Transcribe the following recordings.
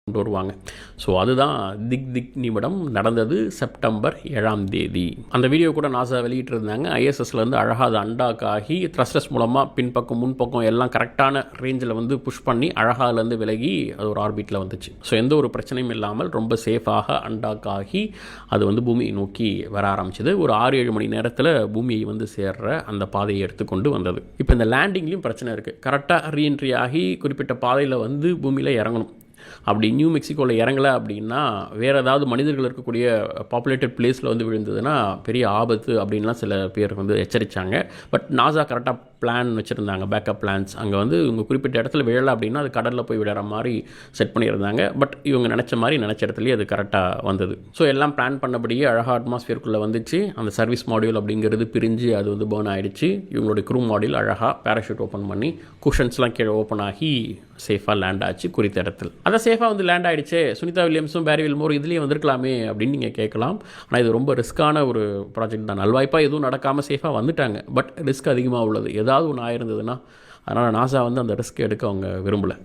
கொண்டு வருவாங்க. ஸோ அதுதான் திக் நிமிடம் நடந்தது செப்டம்பர் 7ஆம் தேதி. அந்த வீடியோ கூட நாசா வெளியிட்டிருந்தாங்க. ஐஎஸ்எஸ்லேருந்து அழகாக அது அண்டாக்காகி த்ரஸ்டர்ஸ் மூலமாக பின்பக்கம் முன்பக்கம் எல்லாம் கரெக்டான ரேஞ்சில் வந்து புஷ் பண்ணி அழகாலேருந்து விலகி அது ஒரு ஆர்பிட்டில் வந்துச்சு. ஸோ எந்த ஒரு பிரச்சனையும் இல்லாமல் ரொம்ப சேஃபாக அண்டாக்காகி அது வந்து பூமியை நோக்கி வர ஆரம்பிச்சது. ஒரு 6-7 மணி நேரத்தில் பூமியை வந்து சேர்ற அந்த பாதையை எடுத்துக்கொண்டு வந்தது. இப்போ இந்த லேண்டிங்லேயும் பிரச்சனை இருக்குது. கரெக்டாக ரீஎன்ட்ரி ஆகி குறிப்பிட்ட பாதையில் வந்து பூமியில் இறங்கணும். அப்படி நியூ மெக்சிகோவில் இறங்கலை அப்படின்னா வேறு ஏதாவது மனிதர்கள் இருக்கக்கூடிய பாப்புலேட்டட் பிளேஸில் வந்து விழுந்ததுன்னா பெரிய ஆபத்து அப்படின்லாம் சில பேர் வந்து எச்சரித்தாங்க. பட் நாசா கரெக்டாக பிளான் வச்சுருந்தாங்க, பேக்கப் பிளான்ஸ். அங்கே வந்து இவங்க குறிப்பிட்ட இடத்துல விழலை அப்படின்னா அது கடலில் போய் விடுற மாதிரி செட் பண்ணியிருந்தாங்க. பட் இவங்க நினச்ச இடத்துலையே அது கரெக்டாக வந்தது. ஸோ எல்லாம் பிளான் பண்ணபடியே அழகாக அட்மாஸ்பியருக்குள்ளே வந்துச்சு. அந்த சர்வீஸ் மாடியூல் அப்படிங்கிறது பிரிஞ்சு அது வந்து பேர்ன் ஆகிடுச்சு. இவங்களுடைய க்ரூ மாடியூல் அழகாக பேராஷூட் ஓப்பன் பண்ணி குஷன்ஸ்லாம் கீழே ஓப்பன் ஆகி சேஃபாக லேண்ட் ஆச்சு குறித்த இடத்துல. அதை சேஃபாக வந்து லேண்ட் ஆகிடுச்சு. சுனிதா வில்லியம்ஸும் பேரி வில்மோர் இதுலேயே வந்திருக்கலாமே அப்படின்னு நீங்கள் கேட்கலாம். ஆனால் இது ரொம்ப ரிஸ்க்கான ஒரு ப்ராஜெக்ட் தான். நல்வாய்ப்பாக எதுவும் நடக்காமல் சேஃபாக வந்துட்டாங்க. பட் ரிஸ்க் அதிகமாக உள்ளது. ஏதாவது ஒன்று ஆயிருந்ததுன்னா அதனால் நாசா வந்து அந்த ரிஸ்க் எடுக்க அவங்க விரும்பலை.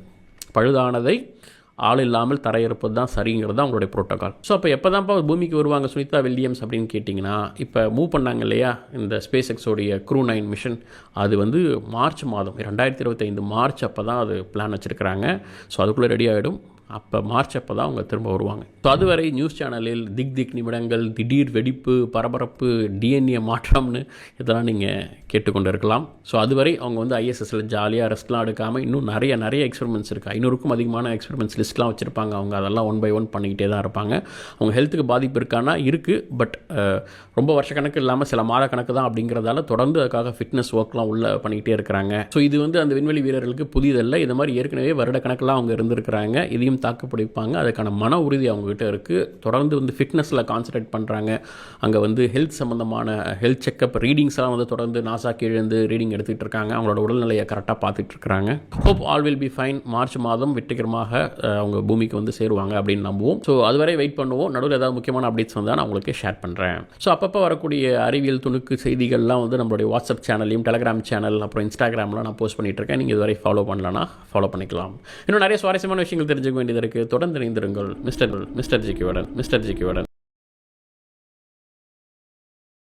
பழுதானதை ஆள் இல்லாமல் தரையிறப்பது தான் சரிங்கிறது தான் அவங்களுடைய ப்ரோட்டோக்கால். ஸோ அப்போ எப்போ தான்ப்பா பூமிக்கு வருவாங்க சுனிதா வில்லியம்ஸ் அப்படின்னு கேட்டிங்கன்னா, இப்போ மூவ் பண்ணாங்க இல்லையா இந்த ஸ்பேஸ் எக்ஸோடைய க்ரூ 9 மிஷன், அது வந்து மார்ச் மாதம் 2025 மார்ச் அப்போ தான் அது பிளான் வச்சுருக்கிறாங்க. ஸோ அதுக்குள்ளே ரெடி ஆகிடும். அப்போ மார்ச் அப்போ தான் அவங்க திரும்ப வருவாங்க. ஸோ அதுவரை நியூஸ் சேனலில் திக் நிமிடங்கள், திடீர் வெடிப்பு, பரபரப்பு, டிஎன்ஏ மாற்றம்னு இதெல்லாம் நீங்கள் கேட்டுக்கொண்டு இருக்கலாம். ஸோ அதுவரை அவங்க வந்து ஐஎஸ்எஸ்ஸில் ஜாலியாக ரெஸ்ட்லாம் எடுக்காமல் இன்னும் நிறைய எக்ஸ்பெரிமெண்ட்ஸ் இருக்குது. 500க்கும் அதிகமான எக்ஸ்பெரிமெண்ட்ஸ் லிஸ்ட்லாம் வச்சுருப்பாங்க. அவங்க அதெல்லாம் 1 by 1 பண்ணிக்கிட்டே தான் இருப்பாங்க. அவங்க ஹெல்த்துக்கு பாதிப்பு இருக்கானா இருக்குது. பட் ரொம்ப வருஷக்கணக்கு இல்லாமல் சில மாத கணக்கு தான் அப்படிங்கிறதால தொடர்ந்து அதுக்காக ஃபிட்னஸ் ஒர்க்லாம் உள்ளே பண்ணிக்கிட்டே இருக்கிறாங்க. ஸோ இது வந்து அந்த விண்வெளி வீரர்களுக்கு புதிதல்ல. இது மாதிரி ஏற்கனவே வருடக்கணக்கெல்லாம் அவங்க இருந்திருக்கிறாங்க. இதையும் தாக்குப்பிடிப்பாங்க. அதுக்கான மன உறுதி அவங்ககிட்ட இருக்குது. தொடர்ந்து வந்து ஃபிட்னஸில் கான்சன்ட்ரேட் பண்ணுறாங்க. அங்கே வந்து ஹெல்த் சம்மந்தமான ஹெல்த் செக்கப் ரீடிங்ஸ்லாம் வந்து தொடர்ந்து நாசா கீழேருந்து ரீடிங் எடுத்துகிட்டு இருக்காங்க. அவங்களோட உடல்நிலையை கரெக்டாக பார்த்துட்டு இருக்கிறாங்க. Hope all will be fine. March மாதம் வெற்றிகரமாக அவங்க பூமிக்கு வந்து சேருவாங்க அப்படின்னு நம்புவோம். ஸோ அதுவரை வெயிட் பண்ணுவோம். நடுவில் ஏதாவது முக்கியமான அப்டேட்ஸ் வந்தால் நான் உங்களுக்கு ஷேர் பண்ணுறேன். ஸோ அப்பப்போ வரக்கூடிய அறிவியல் துணுக்கு செய்திகள்லாம் வந்து நம்மளுடைய வாட்ஸ்அப் சேனல்லையும் டெலகிராம் சேனல் அப்புறம் இன்ஸ்டாகிராம்லாம் நான் போஸ்ட் பண்ணிகிட்டு இருக்கேன். நீங்கள் இதுவரை ஃபாலோ பண்ணலன்னா ஃபாலோ பண்ணிக்கலாம். இன்னும் நிறைய சுவாரஸ்யமான விஷயங்கள் தெரிஞ்சுக்க வேண்டியது இருக்குது. தொடர்ந்து இணைந்திருங்கள். மிஸ்டர் ஜிக்கியுடன்.